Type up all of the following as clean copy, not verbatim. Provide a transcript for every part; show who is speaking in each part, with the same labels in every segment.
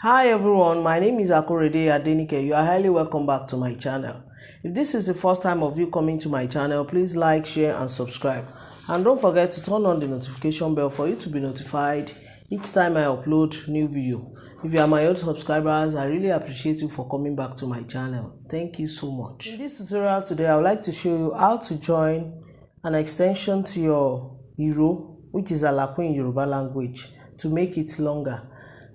Speaker 1: Hi everyone, my name is Adenike. You are highly welcome back to my channel. If this is the first time of you coming to my channel, please like, share and subscribe. And don't forget to turn on the notification bell for you to be notified each time I upload new video. If you are my old subscribers, I really appreciate you for coming back to my channel. Thank you so much. In this tutorial today, I would like to show you how to join an extension to your hero, which is Alakun in Yoruba language, to make it longer.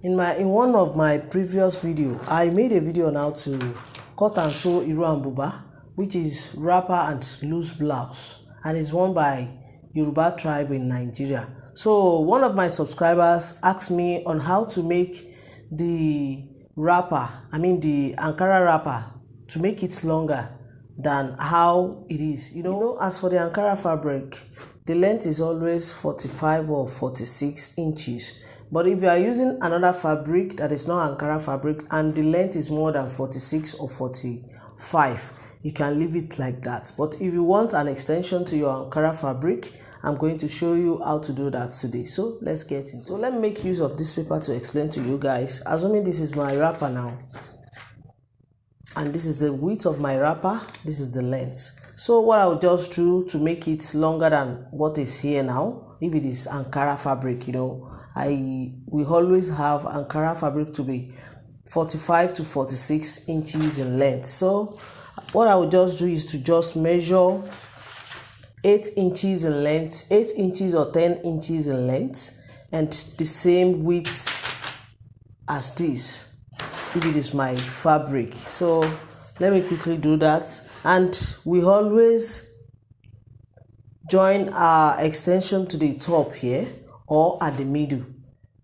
Speaker 1: In one of my previous video, I made a video on how to cut and sew hero and buba, which is wrapper and loose blouse, and is worn by Yoruba tribe in Nigeria. So one of my subscribers asked me on how to make the wrapper, the Ankara wrapper, to make it longer than how it is. You know, as for the Ankara fabric, the length is always 45 or 46 inches. But if you are using another fabric that is not Ankara fabric and the length is more than 46 or 45, you can leave it like that. But if you want an extension to your Ankara fabric, I'm going to show you how to do that today. So let's get into it. So let me make use of this paper to explain to you guys. Assuming this is my wrapper now, and this is the width of my wrapper, this is the length. So what I'll just do to make it longer than what is here now, if it is Ankara fabric, we always have Ankara fabric to be 45 to 46 inches in length. So what I will just do is to just measure 8 inches in length, 8 inches or 10 inches in length, and the same width as this if it is my fabric. So let me quickly do that. And we always join our extension to the top here or at the middle,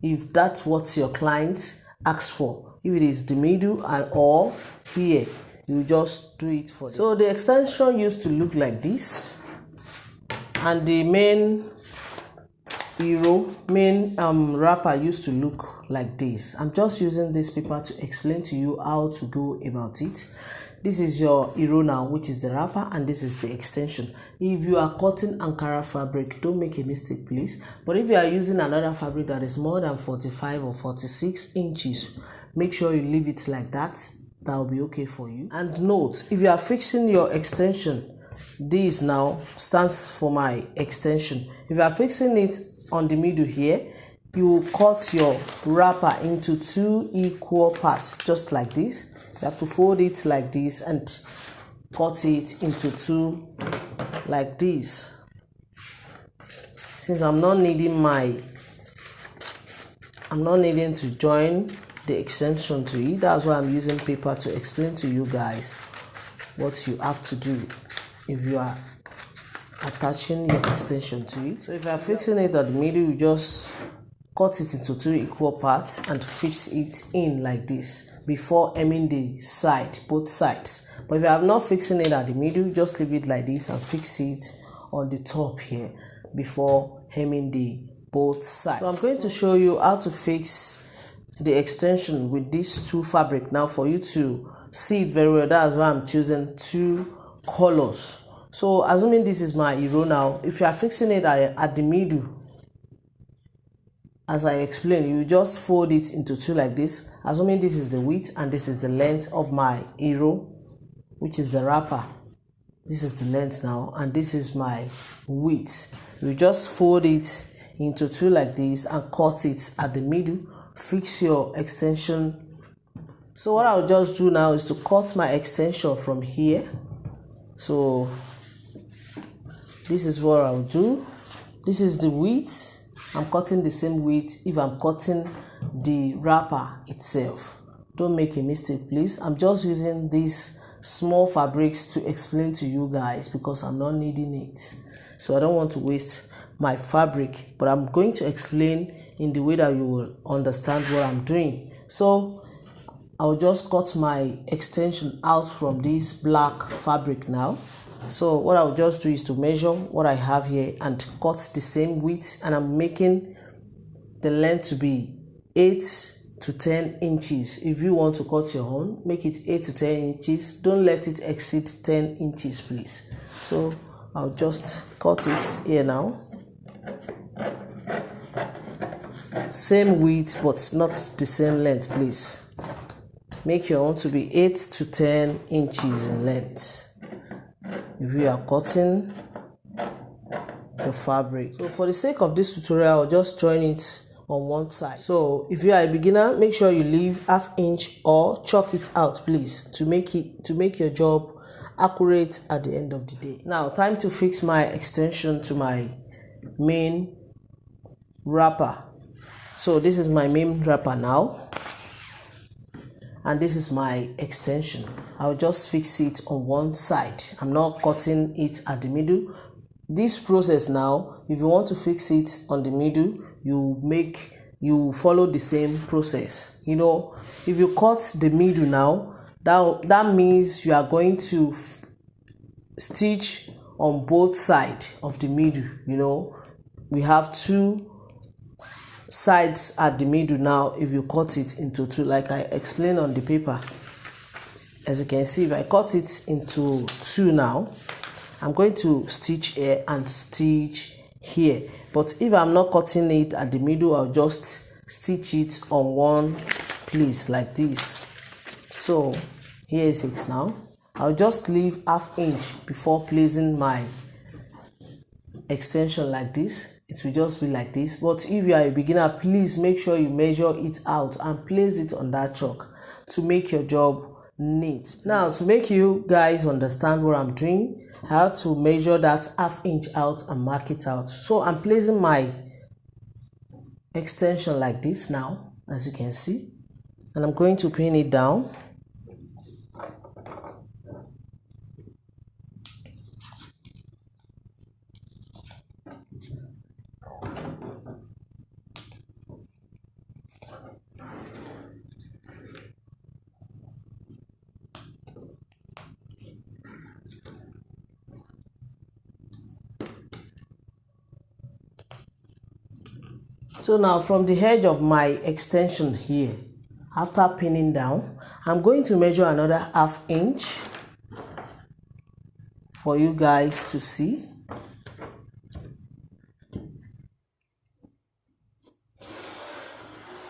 Speaker 1: if that's what your client asks for. If it is the middle or here, you just do it for them. So the extension used to look like this, and the main wrapper used to look like this. I'm just using this paper to explain to you how to go about it. This is your hero now, which is the wrapper, and this is the extension. If you are cutting Ankara fabric, don't make a mistake, please. But if you are using another fabric that is more than 45 or 46 inches, make sure you leave it like that. That will be okay for you. And note, if you are fixing your extension, this now stands for my extension. If you are fixing it on the middle here, you will cut your wrapper into 2 equal parts, just like this. You have to fold it like this and cut it into 2 like this. Since I'm not needing to join the extension to it, that's why I'm using paper to explain to you guys what you have to do if you are attaching your extension to it. So if you are fixing it at the middle, you just cut it into 2 equal parts and fix it in like this before hemming the side, both sides. But if you have not fixing it at the middle, just leave it like this and fix it on the top here before hemming the both sides. So I'm going to show you how to fix the extension with these 2 fabric now for you to see it very well. That's why I'm choosing 2 colors. So assuming this is my hero now, if you are fixing it at the middle, as I explained, you just fold it into 2 like this. Assuming this is the width and this is the length of my hero, which is the wrapper. This is the length now, and this is my width. You just fold it into 2 like this and cut it at the middle. Fix your extension. So what I'll just do now is to cut my extension from here. So this is what I'll do. This is the width. I'm cutting the same width if I'm cutting the wrapper itself. Don't make a mistake, please. I'm just using these small fabrics to explain to you guys because I'm not needing it. So I don't want to waste my fabric, but I'm going to explain in the way that you will understand what I'm doing. So I'll just cut my extension out from this black fabric now. So what I'll just do is to measure what I have here and cut the same width, and I'm making the length to be 8 to 10 inches. If you want to cut your own, make it 8 to 10 inches. Don't let it exceed 10 inches, please. So I'll just cut it here now. same width but not the same length, please. Make your own to be 8 to 10 inches in length if you are cutting the fabric. So for the sake of this tutorial, I'll just join it on one side. So if you are a beginner, make sure you leave ½ inch or chalk it out, please, to make your job accurate at the end of the day. Now time to fix my extension to my main wrapper. So this is my main wrapper now, and this is my extension. I'll just fix it on one side. I'm not cutting it at the middle. This process now, if you want to fix it on the middle, you follow the same process. You know, if you cut the middle now, that means you are going to stitch on both sides of the middle. You know, we have 2 sides at the middle now. If you cut it into 2, like I explained on the paper, as you can see, if I cut it into 2 now, I'm going to stitch here and stitch here. But if I'm not cutting it at the middle, I'll just stitch it on one place like this. So here is it now. I'll just leave ½ inch before placing my extension like this. It will just be like this. But if you are a beginner, please make sure you measure it out and place it on that chalk to make your job neat. Now, to make you guys understand what I'm doing, I have to measure that ½ inch out and mark it out. So I'm placing my extension like this now, as you can see, and I'm going to pin it down. So now from the edge of my extension here, after pinning down, I'm going to measure another ½ inch for you guys to see.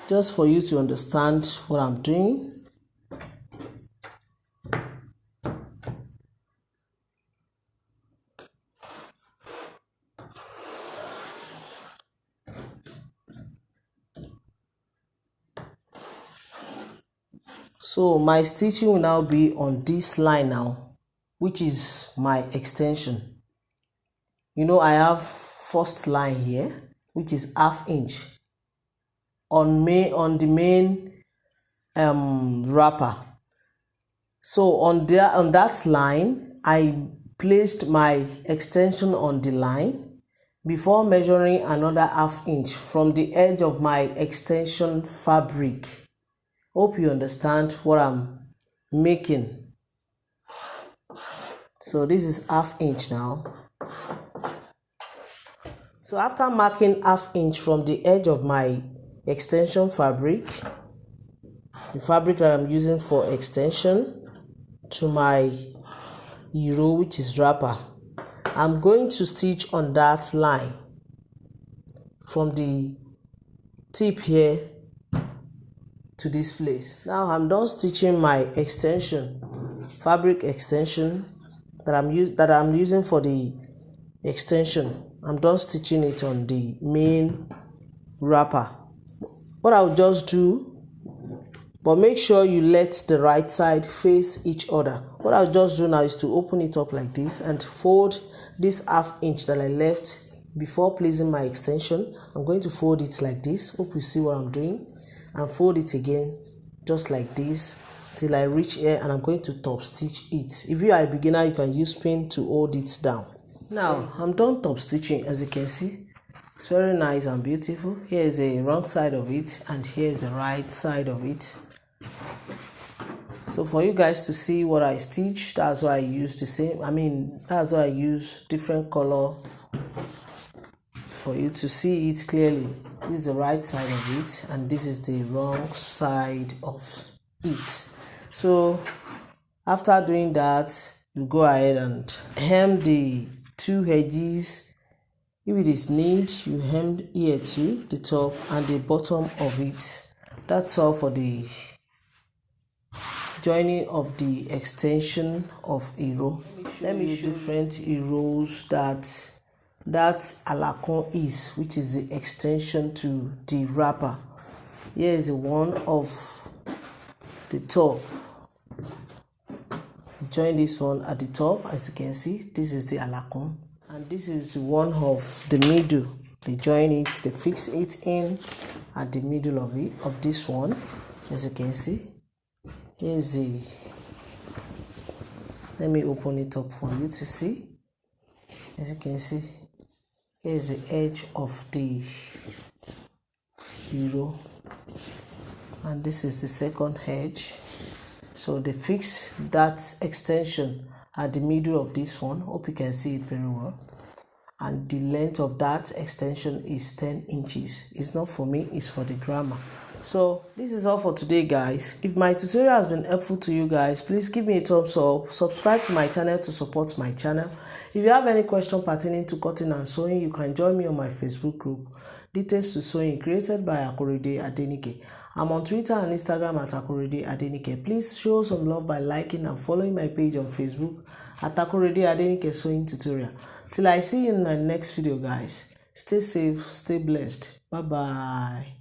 Speaker 1: Just for you to understand what I'm doing. So my stitching will now be on this line now, which is my extension. You know, I have first line here, which is ½ inch on the main wrapper. So on that line, I placed my extension on the line before measuring another ½ inch from the edge of my extension fabric. Hope you understand what I'm making. So this is ½ inch now. So after marking ½ inch from the edge of my extension fabric, the fabric that I'm using for extension, to my euro, which is wrapper, I'm going to stitch on that line from the tip here to this place. Now I'm done stitching my extension, fabric extension that I'm using for the extension. I'm done stitching it on the main wrapper. What I'll just do, but make sure you let the right side face each other. What I'll just do now is to open it up like this and fold this ½ inch that I left before placing my extension. I'm going to fold it like this. Hope you see what I'm doing. And fold it again just like this till I reach here, and I'm going to top stitch it. If you are a beginner, you can use pin to hold it down. Now I'm done top stitching. As you can see, it's very nice and beautiful. Here is the wrong side of it and here is the right side of it. So for you guys to see what I stitch, that's why I use the same, that's why I use different color for you to see it clearly. This is the right side of it and this is the wrong side of it. So after doing that, you go ahead and hem the 2 edges If it is need, you hem here too, the top and the bottom of it. That's all for the joining of the extension of a row. Let me show you different rows that Alakun is, which is the extension to the wrapper. Here is the one of the top. Join this one at the top. As you can see, this is the Alakun, and this is the one of the middle. They join it, they fix it in at the middle of it, of this one. As you can see, here's the, let me open it up for you to see. As you can see, here's the edge of the row, and this is the second edge. So they fix that extension at the middle of this one. Hope you can see it very well. And the length of that extension is 10 inches. It's not for me, it's for the grammar. So this is all for today, guys. If my tutorial has been helpful to you guys, please give me a thumbs up, subscribe to my channel to support my channel. If you have any question pertaining to cutting and sewing, you can join me on my Facebook group, Details to Sewing, created by Akorede Adenike. I'm on Twitter and Instagram at Akorede Adenike. Please show some love by liking and following my page on Facebook at Akorede Adenike Sewing Tutorial. Till I see you in my next video, guys. Stay safe, stay blessed. Bye bye.